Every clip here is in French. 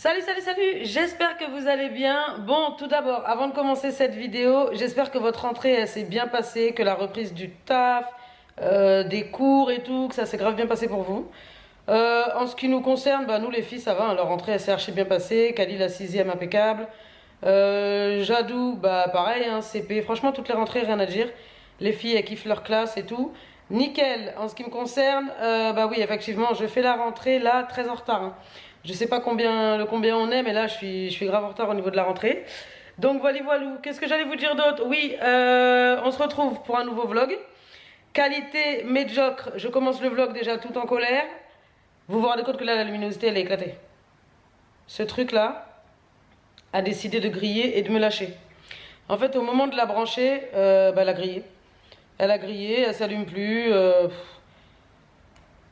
Salut, salut, salut, j'espère que vous allez bien. Bon, tout d'abord, avant de commencer cette vidéo, j'espère que votre rentrée s'est bien passée, que la reprise du taf, des cours et tout, que ça s'est grave bien passé pour vous. En ce qui nous concerne, nous les filles, ça va, hein, leur rentrée elle s'est archi bien passée. Kali la 6e impeccable. Jadou, pareil, hein, CP, franchement toutes les rentrées, rien à dire. Les filles elles kiffent leur classe et tout. Nickel, en ce qui me concerne, oui, effectivement, je fais la rentrée là, très en retard. Hein. Je sais pas combien on est, mais là je suis grave en retard au niveau de la rentrée. Donc voilà, qu'est-ce que j'allais vous dire d'autre? Oui, on se retrouve pour un nouveau vlog. Qualité médiocre, je commence le vlog déjà tout en colère. Vous vous rendez compte que là la luminosité elle est éclatée. Ce truc là a décidé de griller et de me lâcher. En fait au moment de la brancher, elle a grillé. Elle s'allume plus.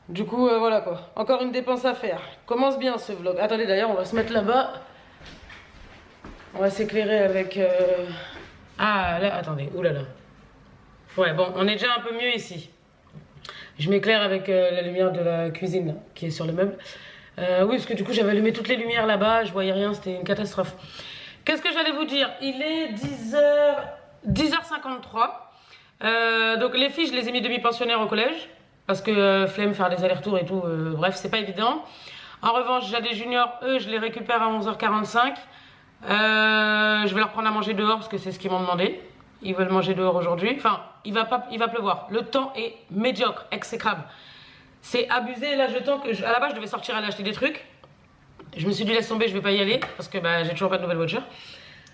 Du coup, voilà quoi. Encore une dépense à faire. Commence bien ce vlog. Attendez, d'ailleurs, on va se mettre là-bas. On va s'éclairer avec... Ah, là, attendez. Oulala. Ouais, bon, on est déjà un peu mieux ici. Je m'éclaire avec la lumière de la cuisine, là, qui est sur le meuble. Oui, parce que du coup, j'avais allumé toutes les lumières là-bas. Je voyais rien, c'était une catastrophe. Qu'est-ce que j'allais vous dire? Il est 10h53. Donc, les filles, je les ai mis demi-pensionnaires au collège. Parce que flemme faire des allers-retours et tout, bref, c'est pas évident. En revanche, j'ai des juniors, eux, je les récupère à 11h45. Je vais leur prendre à manger dehors parce que c'est ce qu'ils m'ont demandé. Ils veulent manger dehors aujourd'hui. Enfin, il va pleuvoir. Le temps est médiocre, exécrable. C'est abusé. Là, à la base, je devais sortir aller acheter des trucs. Je me suis dit, laisse tomber, je vais pas y aller parce que j'ai toujours pas de nouvelle voiture.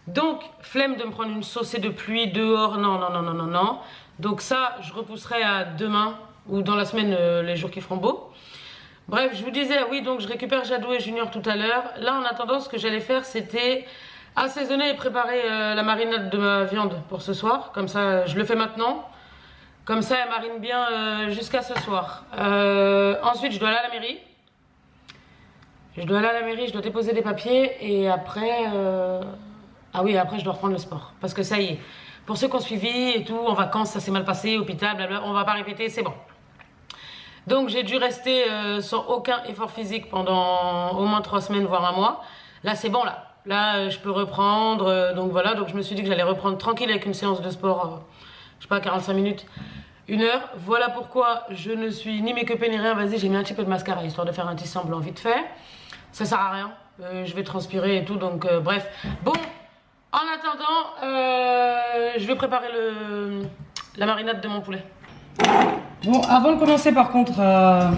Donc, flemme de me prendre une saucée de pluie dehors. Non. Donc ça, je repousserai à demain. Ou dans la semaine, les jours qui feront beau. Bref, je vous disais, oui, donc je récupère Jadou et Junior tout à l'heure. Là, en attendant, ce que j'allais faire, c'était assaisonner et préparer la marinade de ma viande pour ce soir. Comme ça, je le fais maintenant. Comme ça, elle marine bien jusqu'à ce soir. Ensuite, je dois aller à la mairie. Je dois déposer des papiers. Et après... Ah oui, après, je dois reprendre le sport. Parce que ça y est. Pour ceux qui ont suivi et tout, en vacances, ça s'est mal passé, hôpital, blablabla, on va pas répéter, c'est bon. Donc j'ai dû rester sans aucun effort physique pendant au moins 3 semaines, voire un mois. Là c'est bon là. Là je peux reprendre. Donc voilà, donc je me suis dit que j'allais reprendre tranquille avec une séance de sport, je sais pas, 45 minutes, 1 heure. Voilà pourquoi je ne suis ni make-upée ni rien. Vas-y, j'ai mis un petit peu de mascara, histoire de faire un petit semblant vite fait. Ça sert à rien. Je vais transpirer et tout, donc bref. Bon, en attendant, je vais préparer la marinade de mon poulet. Bon, avant de commencer par contre à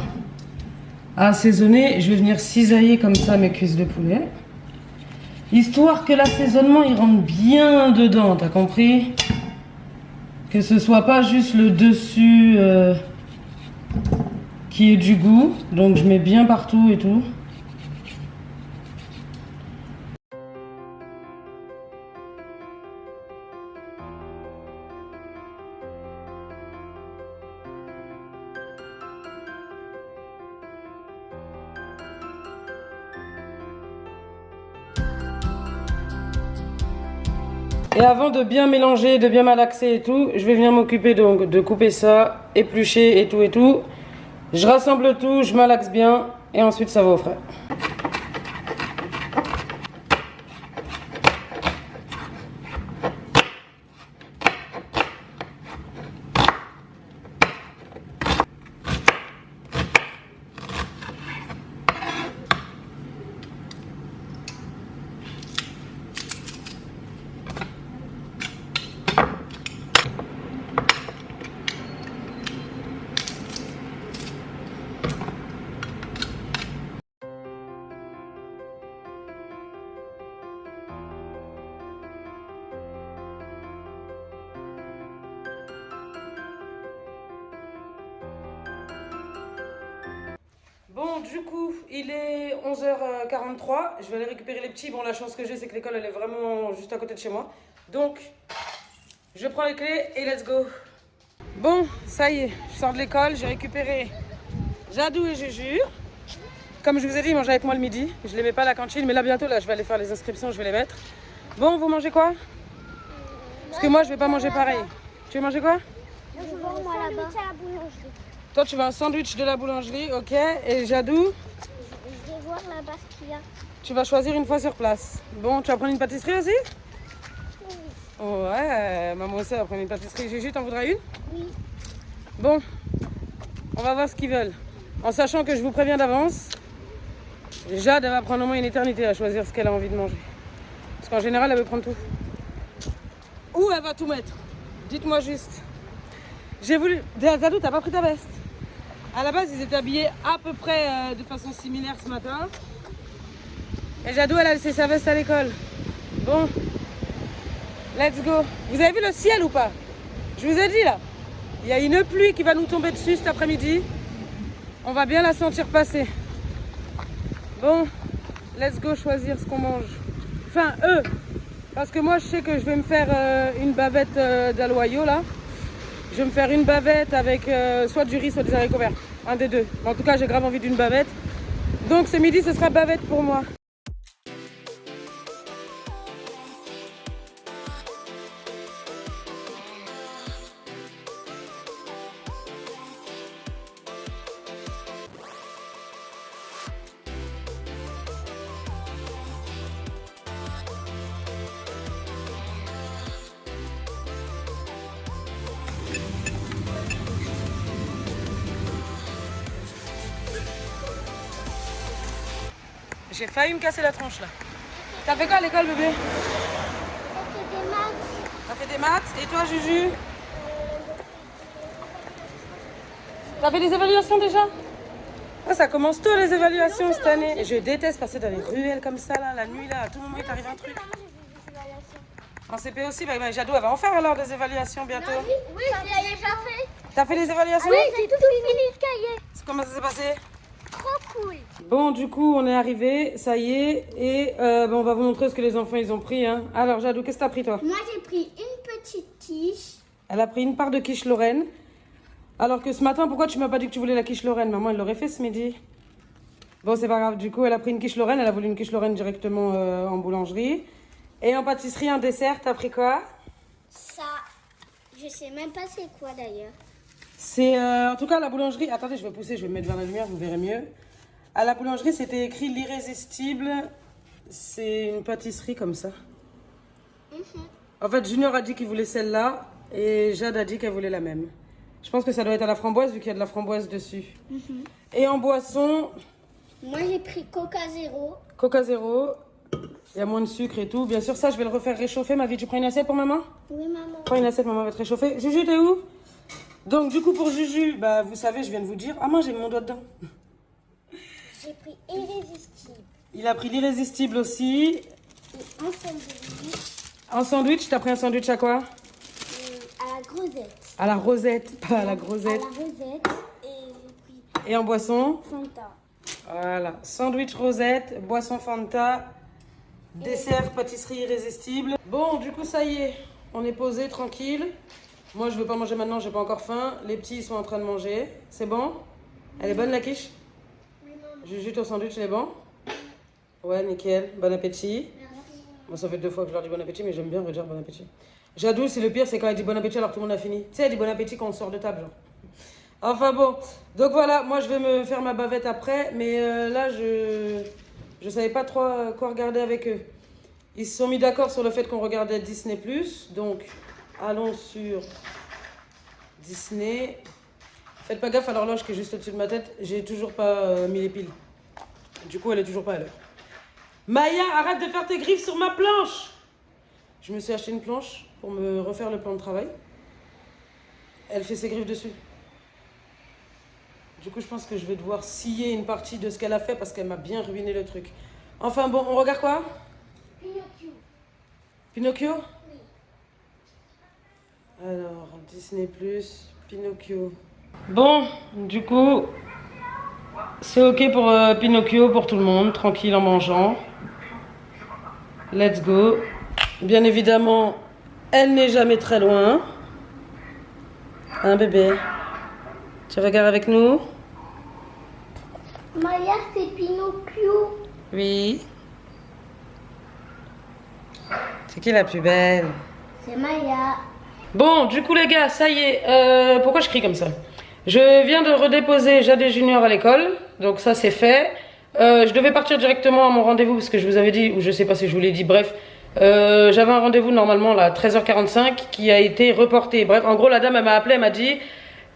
assaisonner, je vais venir cisailler comme ça mes cuisses de poulet. Histoire que l'assaisonnement il rentre bien dedans, t'as compris? Que ce soit pas juste le dessus qui ait du goût. Donc je mets bien partout et tout. Et avant de bien mélanger, de bien malaxer et tout, je vais venir m'occuper donc de couper ça, éplucher et tout. Je rassemble tout, je malaxe bien et ensuite ça va au frais. Bon, du coup, il est 11h43. Je vais aller récupérer les petits. Bon, la chance que j'ai, c'est que l'école, elle est vraiment juste à côté de chez moi. Donc, je prends les clés et let's go. Bon, ça y est, je sors de l'école. J'ai récupéré Jadou et Juju. Comme je vous ai dit, ils mangent avec moi le midi. Je les mets pas à la cantine, mais là, bientôt, là, je vais aller faire les inscriptions, je vais les mettre. Bon, vous mangez quoi? Parce que moi, je vais pas manger pareil. Tu veux manger quoi? Moi, je veux un sandwich à la boulangerie. Toi, tu veux un sandwich de la boulangerie, ok. Et Jadou? Je veux voir là-bas ce qu'il y a. Tu vas choisir une fois sur place. Bon, tu vas prendre une pâtisserie aussi? Oui. Ouais, maman aussi va prendre une pâtisserie. Juju, t'en voudras une? Oui. Bon, on va voir ce qu'ils veulent. En sachant que je vous préviens d'avance, Jade, elle va prendre au moins une éternité à choisir ce qu'elle a envie de manger. Parce qu'en général, elle veut prendre tout. Où elle va tout mettre? Dites-moi juste. J'ai voulu... Zadou, t'as pas pris ta veste? À la base, ils étaient habillés à peu près de façon similaire ce matin. Et Jadou, elle a laissé sa veste à l'école. Bon, let's go. Vous avez vu le ciel ou pas? Je vous ai dit là, il y a une pluie qui va nous tomber dessus cet après-midi. On va bien la sentir passer. Bon, let's go choisir ce qu'on mange. Enfin, eux. Parce que moi, je sais que je vais me faire une bavette d'aloyau là. Je vais me faire une bavette avec soit du riz, soit des haricots verts. Un des deux. En tout cas, j'ai grave envie d'une bavette. Donc ce midi, ce sera bavette pour moi. J'ai failli me casser la tronche là. T'as fait quoi à l'école, bébé? Ça fait des maths. T'as fait des maths? Et toi, Juju? T'as fait des évaluations déjà? Ah, ça commence tôt les évaluations cette année. Et je déteste passer dans les ruelles comme ça là, la nuit là. À tout moment il t'arrive un truc. En CP aussi, bah, Jadou, elle va en faire alors des évaluations bientôt. Oui, je l'ai déjà fait. T'as fait les évaluations? Oui, j'ai tout fini le cahier. Comment ça s'est passé? Trop cool. Bon, du coup, on est arrivé, ça y est, et bon, on va vous montrer ce que les enfants ils ont pris. Hein. Alors, Jadou, qu'est-ce que t'as pris toi? Moi, j'ai pris une petite quiche. Elle a pris une part de quiche Lorraine. Alors que ce matin, pourquoi tu m'as pas dit que tu voulais la quiche Lorraine? Maman, elle l'aurait fait ce midi. Bon, c'est pas grave. Du coup, elle a pris une quiche Lorraine. Elle a voulu une quiche Lorraine directement en boulangerie. Et en pâtisserie, en dessert, t'as pris quoi? Ça, je sais même pas c'est quoi d'ailleurs. C'est en tout cas la boulangerie. Attendez, je vais pousser, je vais me mettre vers la lumière, vous verrez mieux. À la boulangerie, c'était écrit l'irrésistible. C'est une pâtisserie comme ça. En fait, Junior a dit qu'il voulait celle-là et Jade a dit qu'elle voulait la même. Je pense que ça doit être à la framboise vu qu'il y a de la framboise dessus. Et en boisson, Moi, j'ai pris Coca Zéro. Coca Zéro. Il y a moins de sucre et tout. Bien sûr, ça, je vais le refaire réchauffer. Ma vie, tu prends une assiette pour maman? Oui, maman. Prends une assiette, maman va te réchauffer. Juju, t'es où? Donc, du coup, pour Juju, bah, vous savez, je viens de vous dire. Ah, moi, j'ai mis mon doigt dedans. J'ai pris Irrésistible. Il a pris l'irrésistible aussi. Et un sandwich En sandwich, t'as pris un sandwich à quoi? à la grosette. À la rosette, pas à la À grosette. la rosette. Et j'ai pris Et en boisson? Fanta. Voilà. Sandwich rosette, boisson Fanta, dessert, pâtisserie irrésistible. Bon, du coup, ça y est. On est posé, tranquille. Moi, je veux pas manger maintenant, j'ai pas encore faim. Les petits, ils sont en train de manger. C'est bon? Elle est bonne, la quiche? Oui, maman. Juju, ton sandwich, il est bon? Ouais, nickel. Bon appétit. Moi, ça fait 2 fois que je leur dis bon appétit, mais j'aime bien redire bon appétit. Jadou, c'est le pire, c'est quand elle dit bon appétit alors que tout le monde a fini. Tu sais, elle dit bon appétit quand on sort de table, genre. Enfin bon, donc voilà, moi je vais me faire ma bavette après, mais là je savais pas trop quoi regarder avec eux. Ils se sont mis d'accord sur le fait qu'on regardait Disney+, donc allons sur Disney. Faites pas gaffe à l'horloge qui est juste au-dessus de ma tête, j'ai toujours pas mis les piles. Du coup, elle est toujours pas à l'heure. Maya, arrête de faire tes griffes sur ma planche! Je me suis acheté une planche pour me refaire le plan de travail. Elle fait ses griffes dessus. Du coup, je pense que je vais devoir scier une partie de ce qu'elle a fait parce qu'elle m'a bien ruiné le truc. Enfin bon, on regarde quoi? Pinocchio. Pinocchio? Oui. Alors, Disney+, Pinocchio. Bon, du coup, c'est ok pour Pinocchio, pour tout le monde, tranquille en mangeant. Let's go. Bien évidemment, elle n'est jamais très loin. Hein, bébé? Tu regardes avec nous? Maya, c'est Pinocchio. Oui. C'est qui la plus belle? C'est Maya. Bon, du coup les gars, ça y est. Pourquoi je crie comme ça? Je viens de redéposer Jade et Junior à l'école. Donc ça c'est fait. Je devais partir directement à mon rendez-vous parce que je vous avais dit, ou je sais pas si je vous l'ai dit, bref. J'avais un rendez-vous normalement là, à 13h45 qui a été reporté. Bref, en gros, la dame elle m'a appelé, elle m'a dit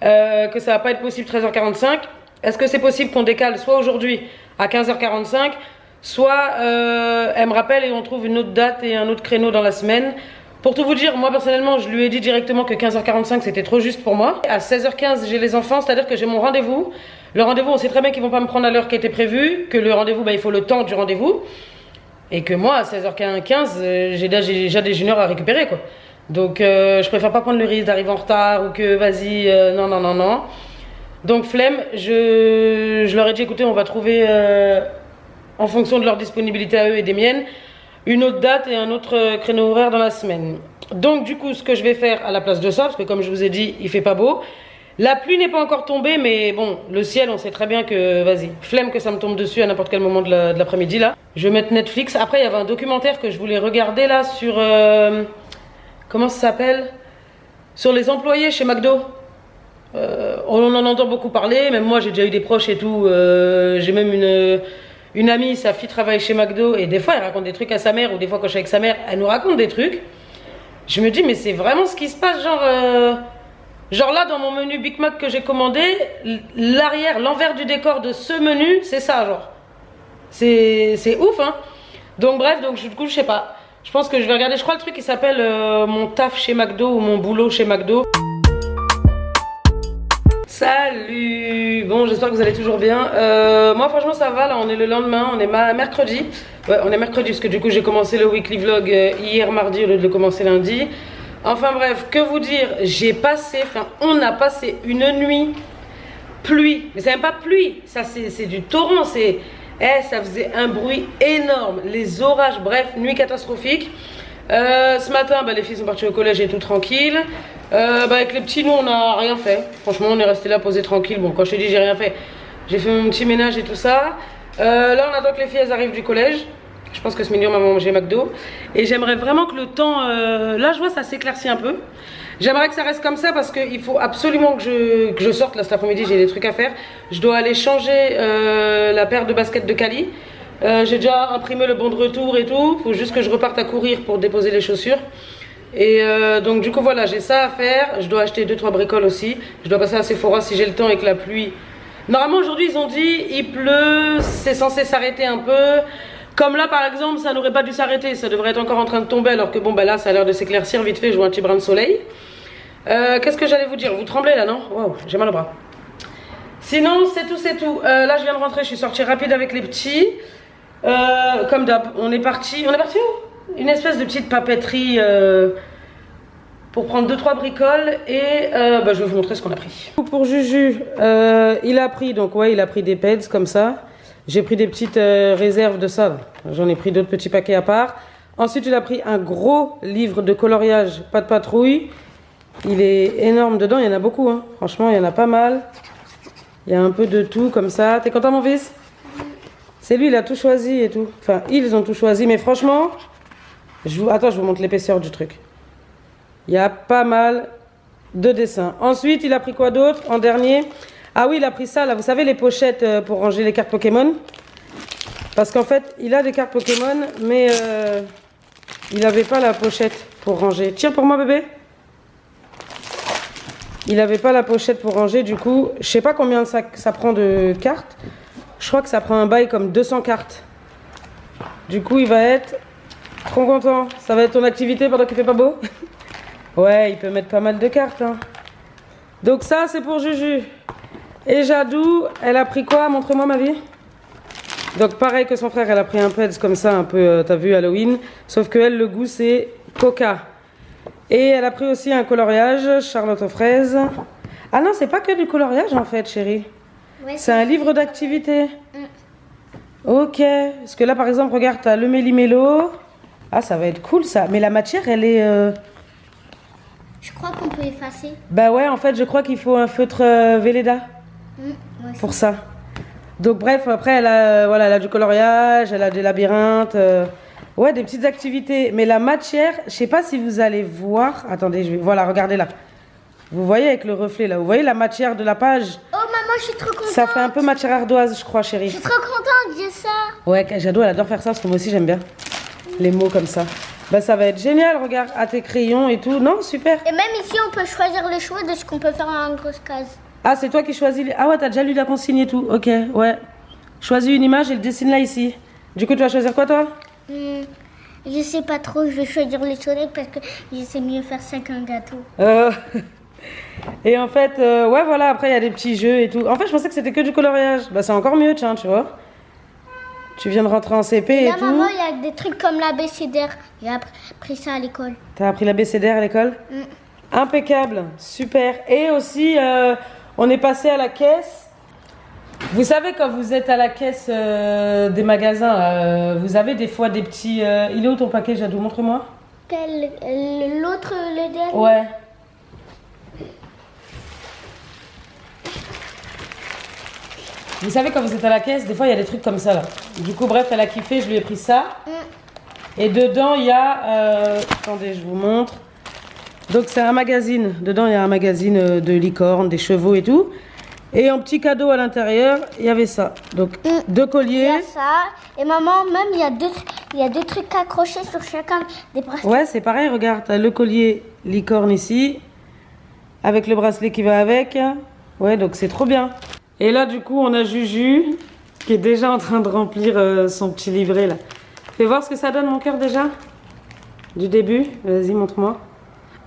que ça va pas être possible 13h45. Est-ce que c'est possible qu'on décale soit aujourd'hui à 15h45, soit elle me rappelle et on trouve une autre date et un autre créneau dans la semaine. Pour tout vous dire, moi personnellement, je lui ai dit directement que 15h45 c'était trop juste pour moi. À 16h15, j'ai les enfants, c'est-à-dire que j'ai mon rendez-vous. Le rendez-vous, on sait très bien qu'ils vont pas me prendre à l'heure qui était prévue, que le rendez-vous, bah, il faut le temps du rendez-vous. Et que moi, à 16h15, j'ai déjà des juniors à récupérer, quoi. Donc, je préfère pas prendre le risque d'arriver en retard ou que, vas-y, non, non, non, non. Donc, flemme, je leur ai dit, écoutez, on va trouver, en fonction de leur disponibilité à eux et des miennes, une autre date et un autre créneau horaire dans la semaine. Donc, du coup, ce que je vais faire à la place de ça, parce que comme je vous ai dit, il fait pas beau. La pluie n'est pas encore tombée, mais bon, le ciel, on sait très bien que, vas-y, flemme que ça me tombe dessus à n'importe quel moment de l'après-midi, là. Je vais mettre Netflix. Après, il y avait un documentaire que je voulais regarder, là, sur... comment ça s'appelle? Sur les employés chez McDo. On en entend beaucoup parler, même moi, j'ai déjà eu des proches et tout. J'ai même une amie, sa fille travaille chez McDo, et des fois, elle raconte des trucs à sa mère, ou des fois, quand je suis avec sa mère, elle nous raconte des trucs. Je me dis, mais c'est vraiment ce qui se passe, genre... Genre là, dans mon menu Big Mac que j'ai commandé, l'arrière, l'envers du décor de ce menu, c'est ça, genre. C'est ouf, hein. Donc bref, donc du coup, je sais pas. Je pense que je vais regarder, je crois le truc qui s'appelle mon taf chez McDo ou mon boulot chez McDo. Salut. Bon, j'espère que vous allez toujours bien. Moi, franchement, ça va, là, on est le lendemain, on est mercredi. Ouais, on est mercredi, parce que du coup, j'ai commencé le weekly vlog hier mardi au lieu de le commencer lundi. Enfin bref, que vous dire, on a passé une nuit pluie, mais c'est même pas pluie, ça c'est du torrent, ça faisait un bruit énorme, les orages, bref, nuit catastrophique. Ce matin, bah, les filles sont parties au collège et tout tranquille. Bah, avec les petits, nous on n'a rien fait, franchement on est resté là posé tranquille. Bon, quand je te dis j'ai rien fait, j'ai fait mon petit ménage et tout ça. Là on attend que les filles elles arrivent du collège. Je pense que ce midi on va manger McDo. Et j'aimerais vraiment que le temps... là je vois ça s'éclaircit un peu. J'aimerais que ça reste comme ça parce qu'il faut absolument que je sorte. Là cet après-midi j'ai des trucs à faire. Je dois aller changer la paire de baskets de Cali. J'ai déjà imprimé le bon de retour et tout. Il faut juste que je reparte à courir pour déposer les chaussures. Et donc du coup voilà, j'ai ça à faire. Je dois acheter 2-3 bricoles aussi. Je dois passer à Sephora si j'ai le temps et que la pluie... Normalement aujourd'hui ils ont dit il pleut, c'est censé s'arrêter un peu. Comme là par exemple, ça n'aurait pas dû s'arrêter, ça devrait être encore en train de tomber alors que bon bah là ça a l'air de s'éclaircir vite fait, je vois un petit brin de soleil. Qu'est-ce que j'allais vous dire? Vous tremblez là, non? Wow, j'ai mal au bras. Sinon c'est tout. Là je viens de rentrer, je suis sortie rapide avec les petits. Comme d'hab, on est parti où? Une espèce de petite papeterie pour prendre 2-3 bricoles et bah, je vais vous montrer ce qu'on a pris. Pour Juju, il a pris donc ouais, il a pris des peds comme ça. J'ai pris des petites réserves de ça. J'en ai pris d'autres petits paquets à part. Ensuite, il a pris un gros livre de coloriage, pas de patrouille. Il est énorme dedans, il y en a beaucoup. Hein. Franchement, il y en a pas mal. Il y a un peu de tout comme ça. T'es content, mon fils? C'est lui, il a tout choisi et tout. Enfin, ils ont tout choisi. Mais franchement, attends, je vous montre l'épaisseur du truc. Il y a pas mal de dessins. Ensuite, il a pris quoi d'autre en dernier? Ah oui, il a pris ça, là, vous savez, les pochettes pour ranger les cartes Pokémon. Parce qu'en fait, il a des cartes Pokémon, mais il n'avait pas la pochette pour ranger. Tire pour moi, bébé. Il n'avait pas la pochette pour ranger, du coup, je sais pas combien ça prend de cartes. Je crois que ça prend un bail comme 200 cartes. Du coup, il va être trop content. Ça va être ton activité pendant qu'il fait pas beau. Ouais, il peut mettre pas mal de cartes. Hein. Donc ça, c'est pour Juju. Et Jadou, elle a pris quoi? Montre-moi ma vie. Donc pareil que son frère, elle a pris un peds comme ça, un peu, t'as vu, Halloween. Sauf que elle, le goût, c'est Coca. Et elle a pris aussi un coloriage, Charlotte aux fraises. Ah non, c'est pas que du coloriage en fait, chérie. Ouais, c'est un livre d'activité. Ok. Parce que là, par exemple, regarde, t'as le méli-mélo. Ah, ça va être cool ça. Mais la matière, elle est... Je crois qu'on peut effacer. Bah ouais, en fait, je crois qu'il faut un feutre Velleda. Pour ça. Donc bref, après elle a, voilà, elle a du coloriage, elle a des labyrinthes, ouais, des petites activités. Mais la matière, je sais pas si vous allez voir. Attendez, voilà, regardez là. Vous voyez avec le reflet là, vous voyez la matière de la page? Oh maman, je suis trop contente. Ça fait un peu matière ardoise, je crois, Je chérie. suis trop contente, j'ai ça. Ouais, Jado, elle adore faire ça parce que moi aussi j'aime bien les mots comme ça. Bah ça va être génial, regarde, à tes crayons et tout. Non, super. Et même ici, on peut choisir le choix de ce qu'on peut faire en grosse case. Ah, c'est toi qui choisis. Ah ouais, t'as déjà lu la consigne et tout. Ok, ouais. Choisis une image et le dessine là ici. Du coup, tu vas choisir quoi toi? Je sais pas trop, je vais choisir les soleils parce que je sais mieux faire ça qu'un gâteau. Et en fait, ouais, voilà, après il y a des petits jeux et tout. En fait, je pensais que c'était que du coloriage. Bah, c'est encore mieux, tiens, tu vois. Tu viens de rentrer en CP et Là, tout. maman, il y a des trucs comme l'abécédaire. J'ai appris ça à l'école. T'as appris l'abécédaire à l'école? Impeccable, super. Et aussi, on est passé à la caisse. Vous savez, quand vous êtes à la caisse des magasins, vous avez des fois des petits... Il est où ton paquet, Jadou? Montre-moi. L'autre, le dernier. Ouais. Vous savez, quand vous êtes à la caisse, des fois, il y a des trucs comme ça, là. Du coup, bref, elle a kiffé, je lui ai pris ça. Et dedans, il y a... attendez, je vous montre. Donc, c'est un magazine. Dedans, il y a un magazine de licorne, des chevaux et tout. Et en petit cadeau à l'intérieur, il y avait ça. Donc, deux Il y colliers. a ça. Et maman, même, il y a deux trucs accrochés sur chacun des bracelets. Ouais, c'est pareil, regarde. T'as le collier licorne ici. Avec le bracelet qui va avec. Ouais, donc c'est trop bien. Et là, du coup, on a Juju qui est déjà en train de remplir son petit livret, là. Fais voir ce que ça donne, mon cœur, déjà. Du début. Vas-y, montre-moi.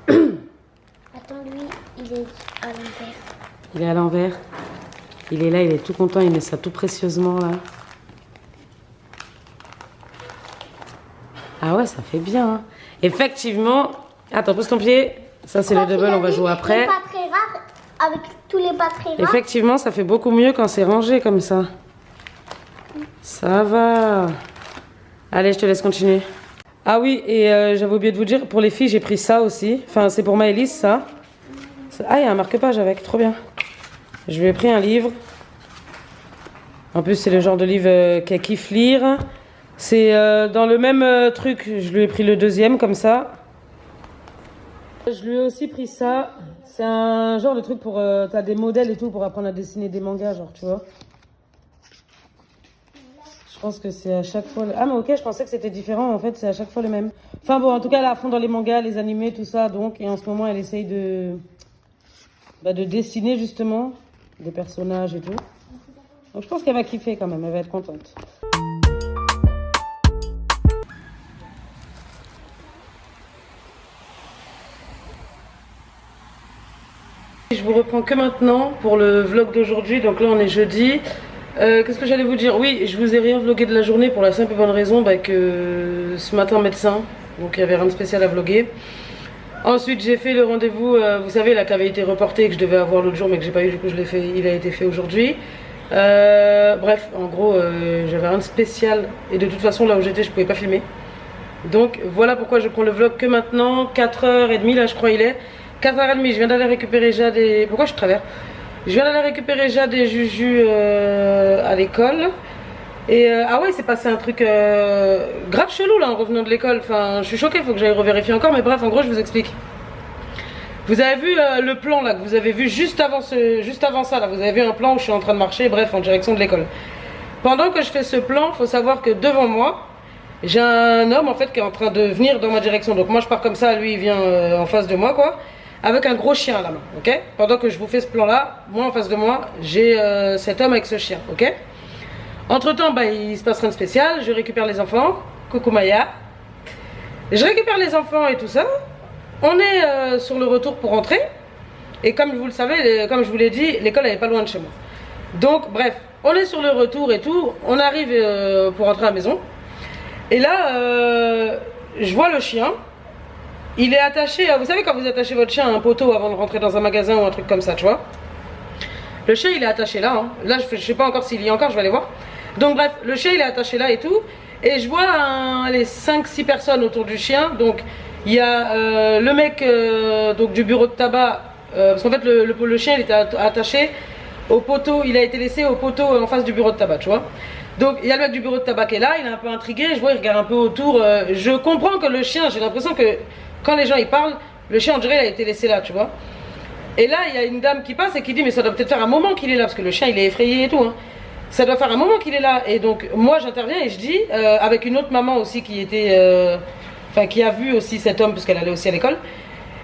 Attends, lui, il est à l'envers. Il est à l'envers. Il est là, il est tout content. Il met ça tout précieusement, là. Ah ouais, ça fait bien. Hein. Effectivement. Attends, pose ton pied. Ça, c'est le double, on va jouer après. Pas très rare, avec tous les pas très rares. Effectivement, ça fait beaucoup mieux quand c'est rangé comme ça. Ça va. Allez, je te laisse continuer. Ah oui, et j'avais oublié de vous dire, pour les filles, j'ai pris ça aussi. Enfin, c'est pour Maëlys, ça. Ah, il y a un marque-page avec, trop bien. Je lui ai pris un livre. En plus, c'est le genre de livre qu'elle kiffe lire. C'est dans le même truc, je lui ai pris le deuxième, comme ça. Je lui ai aussi pris ça. C'est un genre de truc pour... t'as des modèles et tout pour apprendre à dessiner des mangas, genre, tu vois. Je pense que c'est à chaque fois... Ah, mais ok, je pensais que c'était différent. En fait, c'est à chaque fois le même. Enfin bon, en tout cas, elle est à fond dans les mangas, les animés, tout ça. Donc, et en ce moment, elle essaye de dessiner, justement, des personnages et tout. Donc, je pense qu'elle va kiffer quand même. Elle va être contente. Je vous reprends que maintenant pour le vlog d'aujourd'hui. Donc là, on est jeudi. Qu'est-ce que j'allais vous dire? Oui, je vous ai rien vlogué de la journée pour la simple et bonne raison que ce matin médecin, donc il y avait rien de spécial à vloguer. Ensuite j'ai fait le rendez-vous, vous savez là qui avait été reporté et que je devais avoir l'autre jour mais que j'ai pas eu, du coup je l'ai fait, il a été fait aujourd'hui. Bref, en gros j'avais rien de spécial et de toute façon là où j'étais je pouvais pas filmer. Donc voilà pourquoi je prends le vlog que maintenant, 4h30 là je crois il est. 4h30, je viens d'aller récupérer Jade et... Pourquoi je travers? Je viens d'aller récupérer Jade et Juju à l'école. Et ah ouais, c'est passé un truc grave chelou là en revenant de l'école. Enfin, je suis choquée, il faut que j'aille revérifier encore. Mais bref, en gros, je vous explique. Vous avez vu le plan là que vous avez vu juste avant ça là. Vous avez vu un plan où je suis en train de marcher, bref, en direction de l'école. Pendant que je fais ce plan, il faut savoir que devant moi, j'ai un homme en fait qui est en train de venir dans ma direction. Donc moi je pars comme ça, lui il vient en face de moi quoi. Avec un gros chien à la main, ok? Pendant que je vous fais ce plan-là, moi en face de moi, j'ai cet homme avec ce chien, ok? Entre-temps, bah, il se passe rien de spécial, je récupère les enfants, coucou Maya. Je récupère les enfants et tout ça. On est sur le retour pour rentrer. Et comme vous le savez, comme je vous l'ai dit, l'école elle est pas loin de chez moi. Donc bref, on est sur le retour et tout, on arrive pour rentrer à la maison. Et là, je vois le chien. Il est attaché, vous savez quand vous attachez votre chien à un poteau avant de rentrer dans un magasin ou un truc comme ça, tu vois. Le chien il est attaché là, hein. Là je sais pas encore s'il y est encore, je vais aller voir. Donc bref, le chien il est attaché là et tout. Et je vois les 5-6 personnes autour du chien. Donc il y a le mec donc, du bureau de tabac. Parce qu'en fait le chien il était attaché au poteau, il a été laissé au poteau en face du bureau de tabac, tu vois. Donc il y a le mec du bureau de tabac qui est là, il est un peu intrigué, je vois il regarde un peu autour. Je comprends que le chien, j'ai l'impression que quand les gens ils parlent, le chien on dirait il a été laissé là, tu vois. Et là, il y a une dame qui passe et qui dit, mais ça doit peut-être faire un moment qu'il est là, parce que le chien, il est effrayé et tout. Hein. Ça doit faire un moment qu'il est là. Et donc, moi, j'interviens et je dis, avec une autre maman aussi qui était... qui a vu aussi cet homme, parce qu'elle allait aussi à l'école.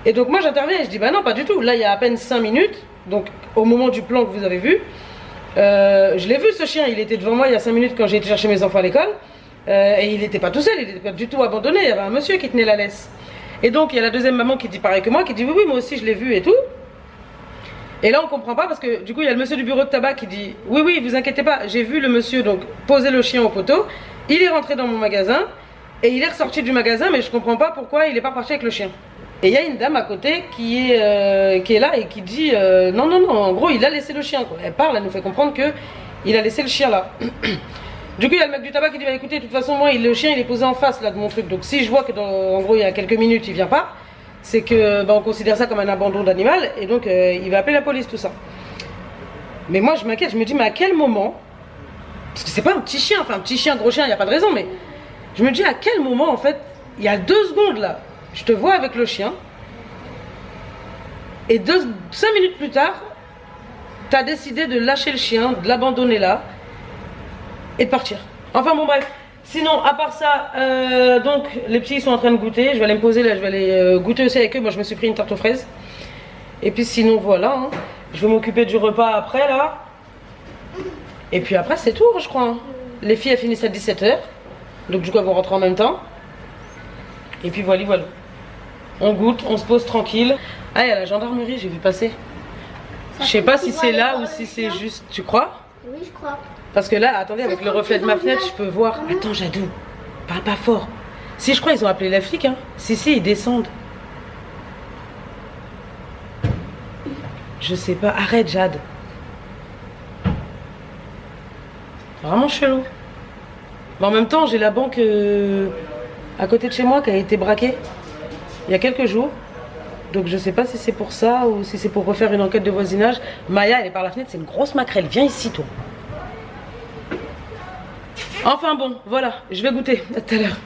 Et donc, moi, j'interviens et je dis, bah non, pas du tout. Là, il y a à peine 5 minutes, donc au moment du plan que vous avez vu, je l'ai vu, ce chien. Il était devant moi il y a 5 minutes quand j'ai été chercher mes enfants à l'école. Et il n'était pas tout seul, il n'était pas du tout abandonné. Il y avait un monsieur qui tenait la laisse. Et donc, il y a la deuxième maman qui dit pareil que moi, qui dit, oui, oui, moi aussi, je l'ai vu et tout. Et là on comprend pas parce que du coup il y a le monsieur du bureau de tabac qui dit oui oui vous inquiétez pas, j'ai vu le monsieur donc poser le chien au poteau, il est rentré dans mon magasin et il est ressorti du magasin mais je comprends pas pourquoi il est pas parti avec le chien. Et il y a une dame à côté qui est là et qui dit non non non, en gros il a laissé le chien quoi. Elle parle, elle nous fait comprendre que il a laissé le chien là. Du coup il y a le mec du tabac qui dit bah écoutez de toute façon moi le chien il est posé en face là de mon truc, donc si je vois que en gros il y a quelques minutes il vient pas, c'est que on considère ça comme un abandon d'animal et donc il va appeler la police, tout ça. Mais moi je m'inquiète, je me dis mais à quel moment, parce que c'est pas un petit chien, enfin un petit chien, gros chien, il n'y a pas de raison, mais je me dis à quel moment en fait, il y a 2 secondes là, je te vois avec le chien et 5 minutes plus tard, tu as décidé de lâcher le chien, de l'abandonner là et de partir. Enfin bon bref. Sinon, à part ça, donc les petits ils sont en train de goûter. Je vais aller me poser là, je vais aller goûter aussi avec eux. Moi je me suis pris une tarte aux fraises. Et puis sinon voilà, hein. Je vais m'occuper du repas après là. Et puis après c'est tout je crois. Hein. Les filles elles finissent à 17h. Donc du coup elles vont rentrer en même temps. Et puis voilà, voilà. On goûte, on se pose tranquille. Ah il y a la gendarmerie, j'ai vu passer. Je sais pas si c'est là ou si c'est juste... Tu crois? Oui je crois. Parce que là, attendez, avec le reflet de ma fenêtre, je peux voir. Attends, Jadou, parle pas fort. Si, je crois ils ont appelé la flic, hein. Si, ils descendent. Je sais pas. Arrête, Jade. Vraiment chelou. Mais en même temps, j'ai la banque à côté de chez moi qui a été braquée il y a quelques jours. Donc je sais pas si c'est pour ça ou si c'est pour refaire une enquête de voisinage. Maya, elle est par la fenêtre, c'est une grosse maquerelle. Viens ici, toi. Enfin bon, voilà, je vais goûter. À tout à l'heure.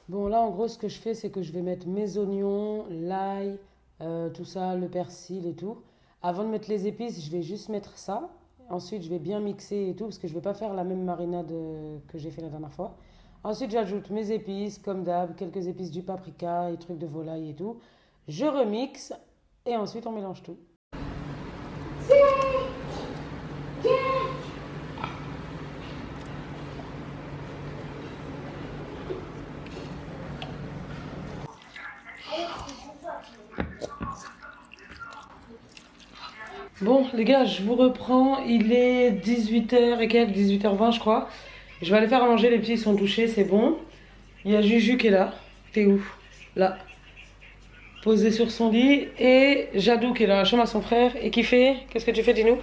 Bon là en gros ce que je fais c'est que je vais mettre mes oignons, l'ail, tout ça, le persil et tout. Avant de mettre les épices je vais juste mettre ça. Ensuite je vais bien mixer et tout parce que je vais pas faire la même marinade que j'ai fait la dernière fois. Ensuite j'ajoute mes épices comme d'hab, quelques épices du paprika et trucs de volaille et tout. Je remixe et ensuite on mélange tout. Bon les gars, je vous reprends, il est 18h et quelques, 18h20 je crois. Je vais aller faire à manger, les petits ils sont touchés, c'est bon. Il y a Juju qui est là. T'es où? Là. Posé sur son lit. Et Jadou qui est dans la chambre à son frère et qui fait... Qu'est-ce que tu fais, dis-nous?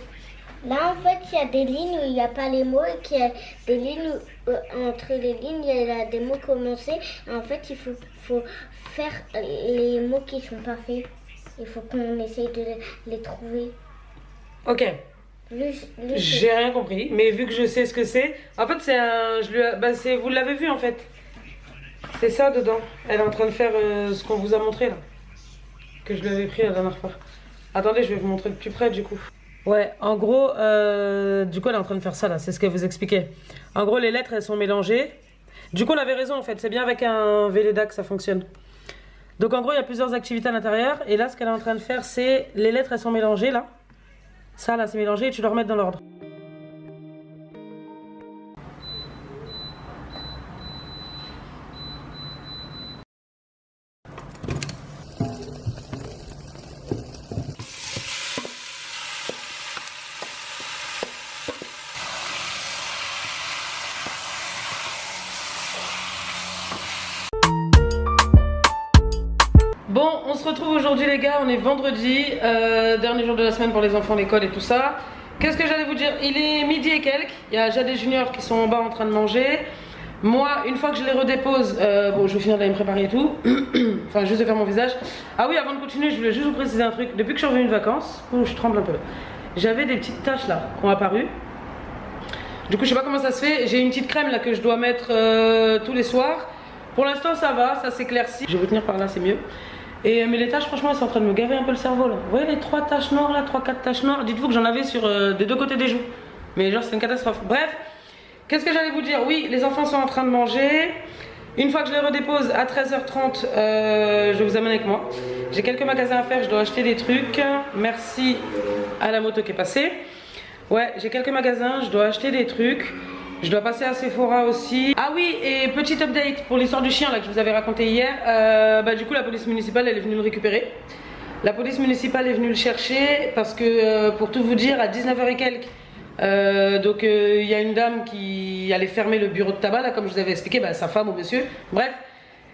Là, en fait, il y a des lignes où il n'y a pas les mots et qu'il y a des lignes où, entre les lignes, il y a des mots commencés. En fait, il faut faire les mots qui ne sont pas faits. Il faut qu'on essaye de les trouver. Ok. J'ai rien compris, mais vu que je sais ce que c'est... En fait, c'est un... vous l'avez vu, en fait. C'est ça, dedans. Elle est en train de faire ce qu'on vous a montré, là. Que je lui avais pris la dernière fois. Attendez, je vais vous montrer de plus près, du coup. Ouais, en gros, du coup, elle est en train de faire ça, là. C'est ce qu'elle vous expliquait. En gros, les lettres, elles sont mélangées. Du coup, on avait raison, en fait. C'est bien avec un Velleda que ça fonctionne. Donc, en gros, il y a plusieurs activités à l'intérieur. Et là, ce qu'elle est en train de faire, c'est... Les lettres, elles sont mélangées, là. Ça, là, c'est mélangé et tu dois remettre dans l'ordre. Bon, on se retrouve aujourd'hui les gars, on est vendredi, dernier jour de la semaine pour les enfants, l'école et tout ça. Qu'est-ce que j'allais vous dire? Il est midi et quelques, il y a Jade et Junior qui sont en bas en train de manger. Moi, une fois que je les redépose, bon je vais finir d'aller me préparer et tout, enfin juste de faire mon visage. Ah oui, avant de continuer, je voulais juste vous préciser un truc. Depuis que je suis revenue de vacances, je tremble un peu, j'avais des petites taches là qui ont apparu. Du coup, je sais pas comment ça se fait. J'ai une petite crème là que je dois mettre tous les soirs. Pour l'instant, ça va, ça s'éclaircit. Je vais vous tenir par là, c'est mieux. Et mais les taches, franchement, elles sont en train de me gaver un peu le cerveau là. Vous voyez les 3 taches noires là, 3-4 taches noires. Dites-vous que j'en avais sur des deux côtés des joues. Mais genre, c'est une catastrophe. Bref, qu'est-ce que j'allais vous dire? Oui, les enfants sont en train de manger. Une fois que je les redépose à 13h30, je vous amène avec moi. J'ai quelques magasins à faire, je dois acheter des trucs. Merci à la moto qui est passée. Ouais, j'ai quelques magasins, je dois acheter des trucs. Je dois passer à Sephora aussi. Ah oui, et petit update pour l'histoire du chien là que je vous avais raconté hier. Du coup, la police municipale, elle est venue le récupérer. La police municipale est venue le chercher parce que, pour tout vous dire, à 19h et quelques, il y a une dame qui allait fermer le bureau de tabac, là, comme je vous avais expliqué, sa femme ou monsieur, bref.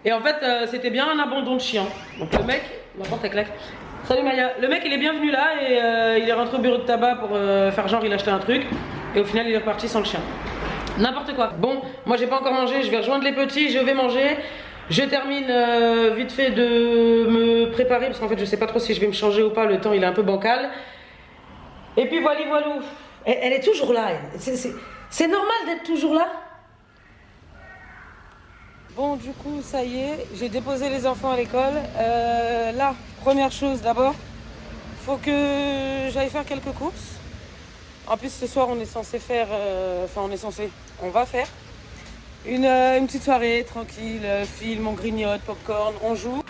Et en fait, c'était bien un abandon de chien. Donc le mec, ma porte elle claque. Salut Maya. Le mec, il est bien venu là et il est rentré au bureau de tabac pour faire genre il achetait un truc. Et au final, il est reparti sans le chien. N'importe quoi. Bon, moi j'ai pas encore mangé, je vais rejoindre les petits, je vais manger. Je termine vite fait de me préparer parce qu'en fait je sais pas trop si je vais me changer ou pas, le temps il est un peu bancal. Et puis voilà, voilou. Elle est toujours là. C'est normal d'être toujours là. Bon, du coup, ça y est, j'ai déposé les enfants à l'école. Là, première chose d'abord, faut que j'aille faire quelques courses. En plus, ce soir, on est censé faire, on va faire une petite soirée tranquille, film, on grignote, popcorn, on joue.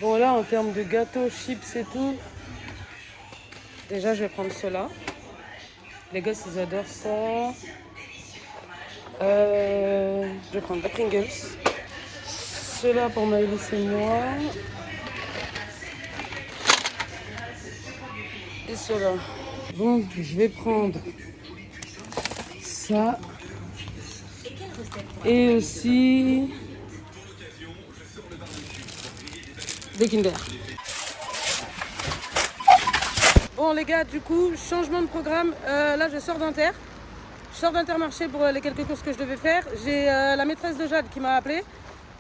Bon là, en termes de gâteaux, chips et tout, déjà je vais prendre cela. Les gosses, ils adorent ça. Je vais prendre des Pringles. Cela pour Maëlys et moi. Et cela. Bon, je vais prendre ça. Et aussi des Kinder. Bon les gars, du coup, changement de programme. Là, je sors d'Inter. Je sors d'Intermarché pour les quelques courses que je devais faire. J'ai la maîtresse de Jade qui m'a appelé.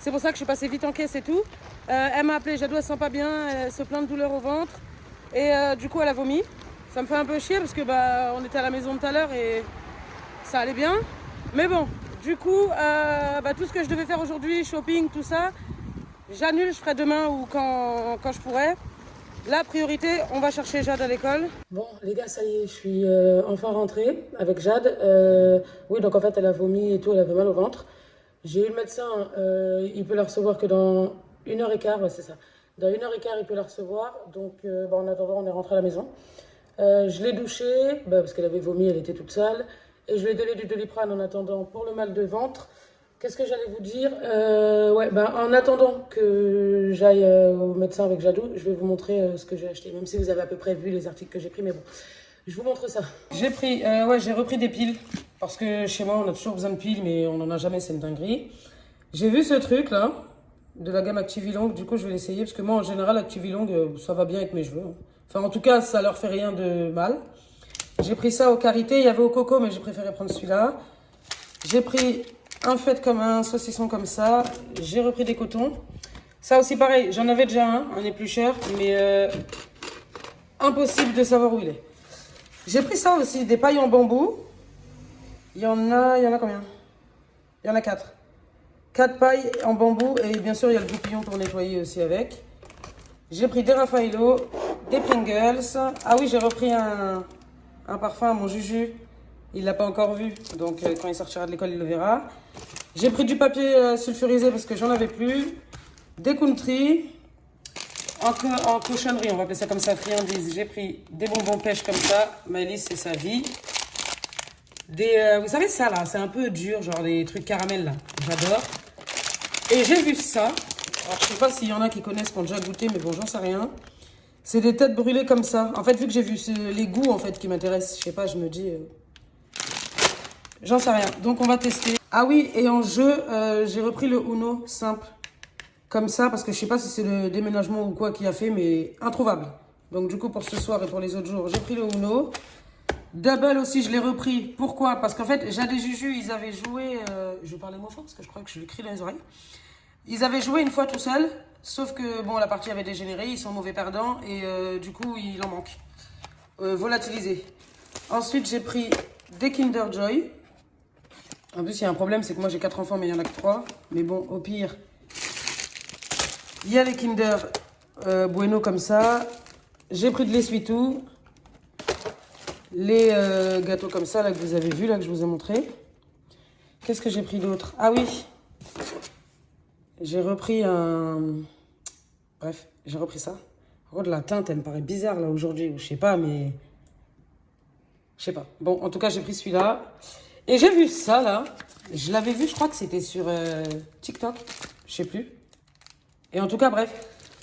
C'est pour ça que je suis passée vite en caisse et tout. Elle m'a appelé, Jadou elle se sent pas bien, elle se plaint de douleur au ventre. Et du coup elle a vomi. Ça me fait un peu chier parce que on était à la maison tout à l'heure et ça allait bien. Mais bon, du coup, tout ce que je devais faire aujourd'hui, shopping, tout ça, j'annule, je ferai demain ou quand je pourrai. La priorité, on va chercher Jade à l'école. Bon, les gars, ça y est, je suis enfin rentrée avec Jade. Oui, donc en fait, elle a vomi et tout, elle avait mal au ventre. J'ai eu le médecin, il peut la recevoir que dans 1h15, ouais, c'est ça. Dans 1h15, il peut la recevoir. Donc, en attendant, on est rentré à la maison. Je l'ai douchée, parce qu'elle avait vomi, elle était toute sale. Et je lui ai donné du Doliprane en attendant pour le mal de ventre. Qu'est-ce que j'allais vous dire? En attendant que j'aille au médecin avec Jadou, je vais vous montrer ce que j'ai acheté. Même si vous avez à peu près vu les articles que j'ai pris, mais bon, je vous montre ça. J'ai pris, j'ai repris des piles. Parce que chez moi, on a toujours besoin de piles, mais on n'en a jamais, c'est une dinguerie. J'ai vu ce truc là, de la gamme Activilong. Du coup, je vais l'essayer. Parce que moi, en général, Activilong, ça va bien avec mes cheveux. Enfin, en tout cas, ça leur fait rien de mal. J'ai pris ça au Karité. Il y avait au Coco, mais j'ai préféré prendre celui-là. J'ai pris un fait comme un saucisson comme ça. J'ai repris des cotons. Ça aussi, pareil, j'en avais déjà un est plus cher, mais impossible de savoir où il est. J'ai pris ça aussi, des pailles en bambou. Il y en a combien? Il y en a 4. 4 pailles en bambou et bien sûr, il y a le goupillon pour nettoyer aussi avec. J'ai pris des Raffaello, des Pringles. Ah oui, j'ai repris un parfum à mon Juju. Il l'a pas encore vu, donc quand il sortira de l'école, il le verra. J'ai pris du papier sulfurisé parce que j'en avais plus. Des country. En cochonnerie, on va appeler ça comme ça, friandises. J'ai pris des bonbons pêche comme ça. Maëlys, c'est sa vie. Vous savez ça là, c'est un peu dur, genre des trucs caramel là. J'adore. Et j'ai vu ça. Alors je sais pas s'il y en a qui connaissent, qui ont déjà goûté, mais bon, j'en sais rien. C'est des têtes brûlées comme ça. En fait, vu que j'ai vu les goûts en fait qui m'intéressent, je sais pas, je me dis... J'en sais rien. Donc on va tester. Ah oui, et en jeu, j'ai repris le Uno simple. Comme ça, parce que je sais pas si c'est le déménagement ou quoi qui a fait, mais introuvable. Donc du coup, pour ce soir et pour les autres jours, j'ai pris le Uno. Double aussi, je l'ai repris. Pourquoi? Parce qu'en fait, Jade et Juju, ils avaient joué... je vais parler moins fort parce que je crois que je lui crie dans les oreilles. Ils avaient joué une fois tout seuls, sauf que bon, la partie avait dégénéré, ils sont mauvais perdants et du coup, il en manque. Volatilisé. Ensuite, j'ai pris des Kinder Joy. En plus, il y a un problème, c'est que moi j'ai 4 enfants, mais il n'y en a que 3. Mais bon, au pire, il y a les Kinder Bueno comme ça. J'ai pris de l'essuie-tout. Les gâteaux comme ça, là, que vous avez vu, là, que je vous ai montré. Qu'est-ce que j'ai pris d'autre? Ah oui, j'ai repris un... Bref, j'ai repris ça. Par contre, la teinte, elle me paraît bizarre, là, aujourd'hui. Je sais pas, mais... Je sais pas. Bon, en tout cas, j'ai pris celui-là. Et j'ai vu ça, là. Je l'avais vu, je crois que c'était sur TikTok. Je sais plus. Et en tout cas, bref,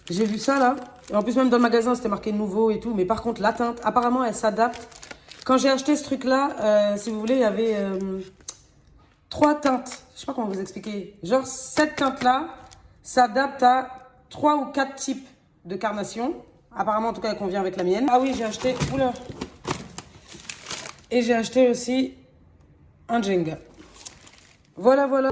j'ai vu ça, là. Et en plus, même dans le magasin, c'était marqué nouveau et tout. Mais par contre, la teinte, apparemment, elle s'adapte. Quand j'ai acheté ce truc-là, si vous voulez, il y avait 3 teintes. Je sais pas comment vous expliquer. Genre, cette teinte-là s'adapte à 3 ou 4 types de carnation. Apparemment, en tout cas, elle convient avec la mienne. Ah oui, j'ai acheté... Oula. Et j'ai acheté aussi un Jenga. Voilà, voilà.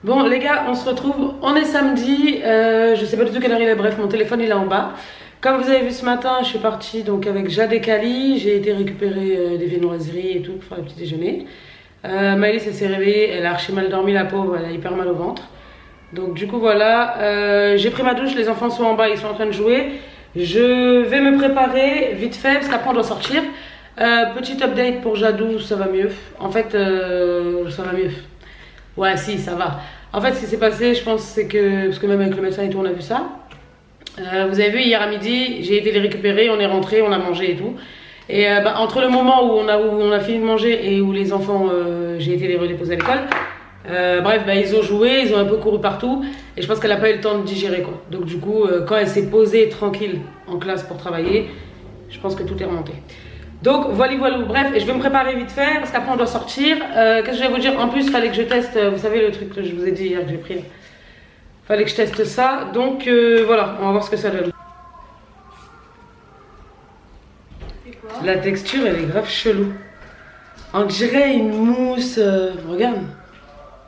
Bon les gars, on se retrouve, on est samedi, je sais pas du tout quelle heure il est, bref mon téléphone il est en bas. Comme vous avez vu ce matin, je suis partie donc avec Jade et Kali, j'ai été récupérer des viennoiseries et tout pour faire le petit déjeuner. Maëlys elle s'est réveillée, elle a archi mal dormi la pauvre, elle a hyper mal au ventre. Donc du coup voilà, j'ai pris ma douche, les enfants sont en bas, ils sont en train de jouer. Je vais me préparer vite fait parce qu'après on doit sortir. Petit update pour Jadou, ça va mieux. En fait, ça va mieux. Ouais, si, ça va. En fait, ce qui s'est passé, je pense, c'est que... Parce que même avec le médecin et tout, on a vu ça. Vous avez vu, hier à midi, j'ai été les récupérer, on est rentré, on a mangé et tout. Et entre le moment où on a fini de manger et où les enfants, j'ai été les redéposer à l'école, bref, ils ont joué, ils ont un peu couru partout. Et je pense qu'elle n'a pas eu le temps de digérer, quoi. Donc du coup, quand elle s'est posée tranquille en classe pour travailler, je pense que tout est remonté. Donc voilà, bref, et je vais me préparer vite fait parce qu'après on doit sortir. Qu'est-ce que je vais vous dire? En plus, il fallait que je teste, vous savez le truc que je vous ai dit hier que j'ai pris. Fallait que je teste ça, donc voilà, on va voir ce que ça donne. La texture, elle est grave chelou. On dirait une mousse, regarde.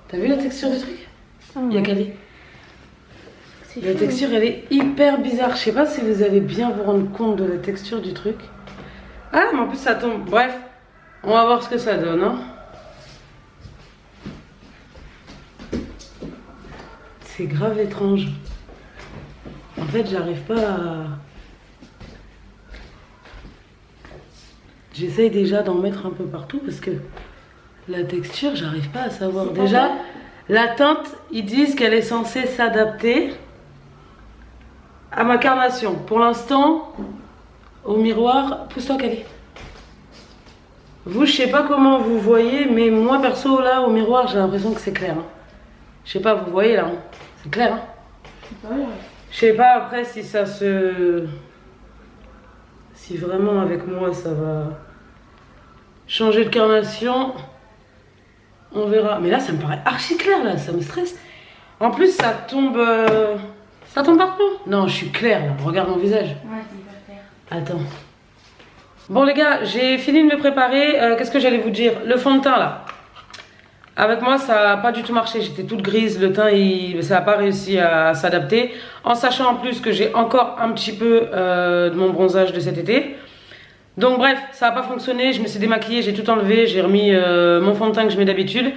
T'as vu la texture du truc? Il y a Kali. La texture, elle est hyper bizarre. Je sais pas si vous allez bien vous rendre compte de la texture du truc. Ah, mais en plus ça tombe. Bref, on va voir ce que ça donne. Hein. C'est grave étrange. En fait, j'arrive pas à... J'essaye déjà d'en mettre un peu partout parce que la texture, j'arrive pas à savoir. Déjà, la teinte, ils disent qu'elle est censée s'adapter à ma carnation. Pour l'instant... Au miroir, pousse-toi Kali. Vous, je sais pas comment vous voyez, mais moi perso là au miroir, j'ai l'impression que c'est clair. Hein. Je sais pas, vous voyez là, hein. C'est clair. Hein. Je sais pas après si ça se... Si vraiment avec moi ça va changer de carnation. On verra. Mais là ça me paraît archi clair là, ça me stresse. En plus ça tombe... Ça tombe partout. Non, je suis claire là, regarde mon visage. Ouais, attends. Bon les gars, j'ai fini de me préparer. Qu'est-ce que j'allais vous dire? Le fond de teint là. Avec moi, ça n'a pas du tout marché. J'étais toute grise. Le teint, ça n'a pas réussi à s'adapter. En sachant en plus que j'ai encore un petit peu de mon bronzage de cet été. Donc bref, ça n'a pas fonctionné. Je me suis démaquillée, j'ai tout enlevé. J'ai remis mon fond de teint que je mets d'habitude.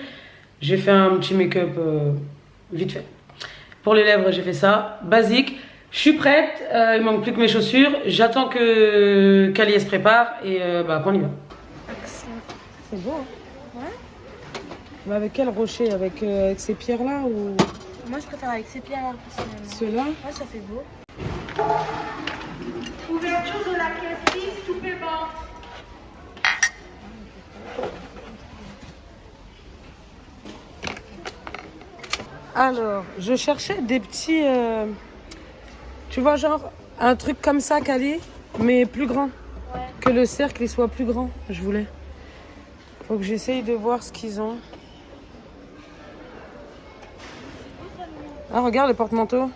J'ai fait un petit make-up vite fait. Pour les lèvres, j'ai fait ça. Basique. Je suis prête, il manque plus que mes chaussures. J'attends que Kali se prépare et qu'on y va. C'est beau, hein? Ouais. Mais avec quel rocher? Avec ces pierres-là ou... Moi, je préfère avec ces pierres-là, personnellement. Ceux-là? Ouais, ça fait beau. Ouverture de la caisse 6, tout paiement. Alors, je cherchais des petits... Tu vois, genre, un truc comme ça, Kali, mais plus grand. Ouais. Que le cercle, il soit plus grand, je voulais. Faut que j'essaye de voir ce qu'ils ont. Ah, regarde le porte-manteau.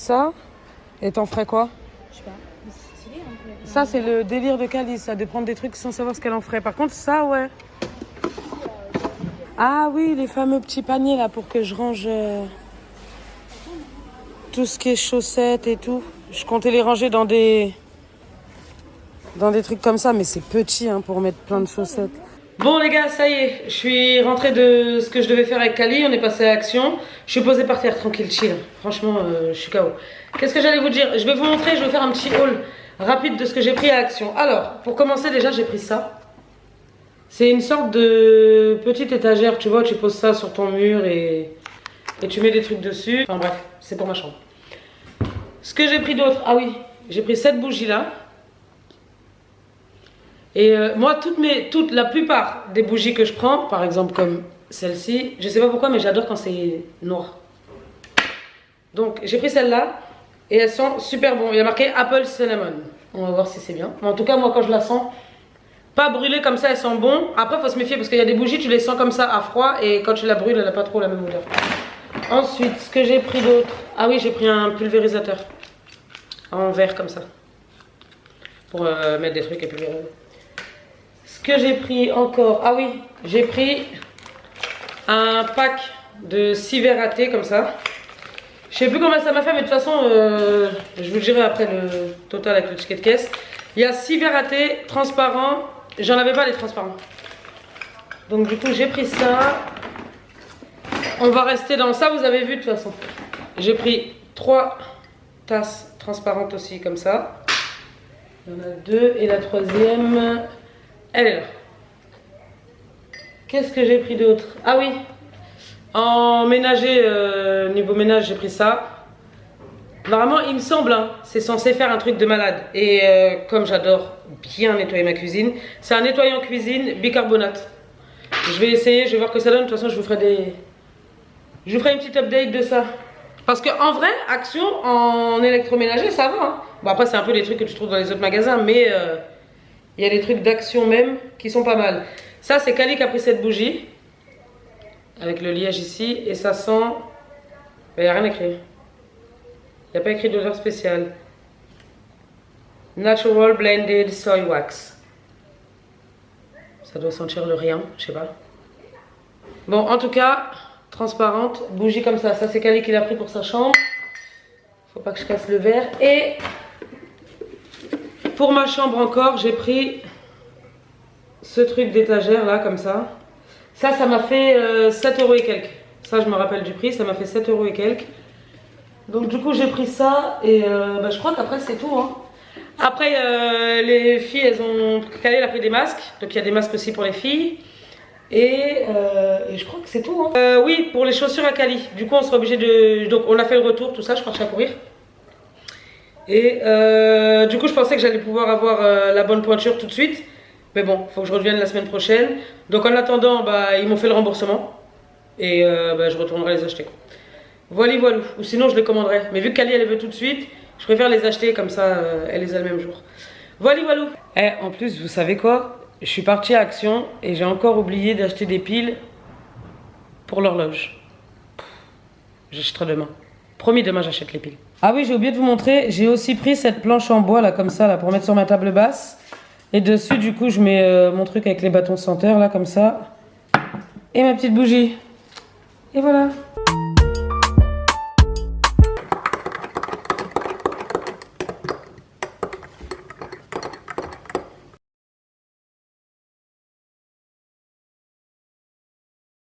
ça. Et t'en ferais quoi? Je sais pas. Mais c'est stylé un peu. Ça, c'est le délire de Cali, ça, de prendre des trucs sans savoir ce qu'elle en ferait. Par contre, ça, ouais. Ah oui, les fameux petits paniers, là, pour que je range tout ce qui est chaussettes et tout. Je comptais les ranger dans des trucs comme ça, mais c'est petit, hein, pour mettre plein de chaussettes. Bon, les gars, ça y est. Je suis rentrée de ce que je devais faire avec Cali. On est passé à Action. Je suis posée par terre, tranquille, chill. Franchement, je suis KO. Qu'est-ce que j'allais vous dire? Je vais vous montrer, je vais faire un petit haul rapide de ce que j'ai pris à Action. Alors, pour commencer, déjà, j'ai pris ça. C'est une sorte de petite étagère, tu vois, tu poses ça sur ton mur et tu mets des trucs dessus. Enfin bref, c'est pour ma chambre. Ce que j'ai pris d'autre, ah oui, j'ai pris cette bougie-là. Et moi, la plupart des bougies que je prends, par exemple comme celle-ci, je sais pas pourquoi, mais j'adore quand c'est noir. Donc, j'ai pris celle-là et elles sont super bonnes. Il y a marqué Apple Cinnamon. On va voir si c'est bien. Mais en tout cas, moi, quand je la sens pas brûlée comme ça, elles sont bonnes. Après, faut se méfier parce qu'il y a des bougies, tu les sens comme ça à froid et quand tu la brûles, elle n'a pas trop la même odeur. Ensuite, ce que j'ai pris d'autre, ah oui, j'ai pris un pulvérisateur en verre comme ça pour mettre des trucs et pulvériser. Ce que j'ai pris encore, ah oui, j'ai pris un pack de 6 verres à thé comme ça. Je sais plus combien ça m'a fait, mais de toute façon, je vous le dirai après le total avec le ticket de caisse. Il y a 6 verres à thé transparents. J'en avais pas les transparents. Donc du coup, j'ai pris ça. On va rester dans ça, vous avez vu de toute façon. J'ai pris 3 tasses transparentes aussi comme ça. Il y en a 2 et la troisième, elle est là. Qu'est-ce que j'ai pris d'autre? Ah oui, en ménager, niveau ménage, j'ai pris ça. Normalement, il me semble, hein, c'est censé faire un truc de malade. Et comme j'adore bien nettoyer ma cuisine, c'est un nettoyant cuisine bicarbonate. Je vais essayer, je vais voir ce que ça donne. De toute façon, je vous ferai une petite update de ça. Parce qu'en vrai, Action en électroménager, ça va. Hein. Bon, après, c'est un peu des trucs que tu trouves dans les autres magasins, mais il y a des trucs d'Action même qui sont pas mal. Ça, c'est Cali qui a pris cette bougie. Avec le liège ici. Et ça sent... Il n'y a rien écrit. Il n'y a pas écrit d'odeur spéciale. Natural Blended Soy Wax. Ça doit sentir le rien, je sais pas. Bon, en tout cas, transparente, bougie comme ça. Ça, c'est Cali qui l'a pris pour sa chambre. Faut pas que je casse le verre. Et pour ma chambre encore, j'ai pris ce truc d'étagère là, comme ça. Ça m'a fait 7 € et quelques. Ça, je me rappelle du prix, ça m'a fait 7 € et quelques. Donc du coup, j'ai pris ça et je crois qu'après, c'est tout. Hein. Après, les filles, elles ont... Cali, elle a pris des masques. Donc il y a des masques aussi pour les filles. Et je crois que c'est tout. Hein. Oui, pour les chaussures à Cali. Du coup, on sera obligé de... Donc on a fait le retour, tout ça, je suis partie à courir. Et du coup, je pensais que j'allais pouvoir avoir la bonne pointure tout de suite. Mais bon, il faut que je revienne la semaine prochaine. Donc en attendant, ils m'ont fait le remboursement. Et je retournerai les acheter. Voilà, voilà. Ou sinon, je les commanderai. Mais vu que Cali, elle les veut tout de suite, je préfère les acheter comme ça, elle les a le même jour. Voilà, voilà. En plus, vous savez quoi? Je suis partie à Action et j'ai encore oublié d'acheter des piles pour l'horloge. J'achèterai demain. Promis, demain, j'achète les piles. Ah oui, j'ai oublié de vous montrer. J'ai aussi pris cette planche en bois, là, comme ça, là, pour mettre sur ma table basse. Et dessus, du coup, je mets mon truc avec les bâtons senteurs, là, comme ça. Et ma petite bougie. Et voilà.